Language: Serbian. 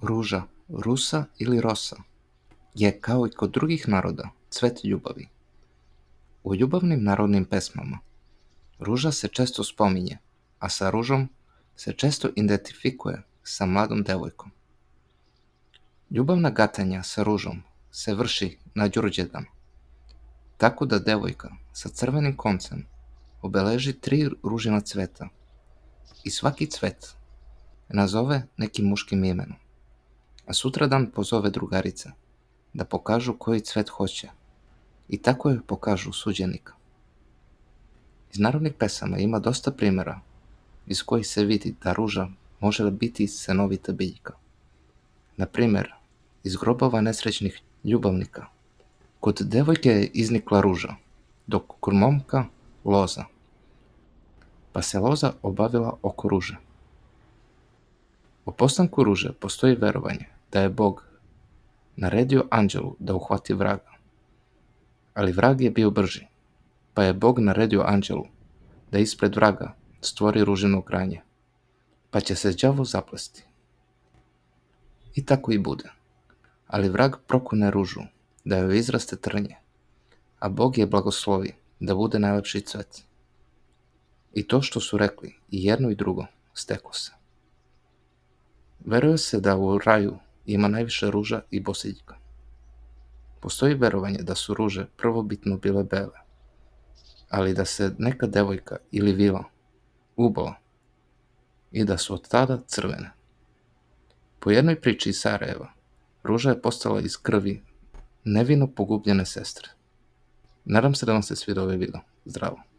Ruža, rusa ili rosa je, kao i kod drugih naroda, cvet ljubavi. U ljubavnim narodnim pesmama ruža se često spominje, a sa ružom se često identifikuje sa mladom devojkom. Ljubavna gatanja sa ružom se vrši na Đurđevdan, tako da devojka sa crvenim koncem obeleži 3 ružina cveta i svaki cvet nazove nekim muškim imenom, a sutradan pozove drugarice da pokažu koji cvet hoće i tako joj pokažu suđenika. Iz narodnih pesama ima dosta primjera iz kojih se vidi da ruža može biti cenovita biljka. Na primjer, iz grobova nesrećnih ljubavnika. Kod devojke je iznikla ruža, dok kod momka loza, pa se loza obavila oko ruže. O postanku ruže postoji verovanje da je Bog naredio anđelu da uhvati vraga, ali vrag je bio brži, pa je Bog naredio anđelu da ispred vraga stvori ružino granje, pa će se đavo zaplesti. I tako i bude, ali vrag prokune ružu da joj izraste trnje, a Bog je blagoslovi da bude najlepši cvet. I to što su rekli i jedno i drugo steklo se. Veruje se da u raju ima najviše ruža i bosiljka. Postoji verovanje da su ruže prvobitno bile bele, ali da se neka devojka ili vila ubila i da su od tada crvene. Po jednoj priči iz Sarajeva, ruža je postala iz krvi nevino pogubljene sestre. Nadam se da vam se svidio ovaj video. Zdravo!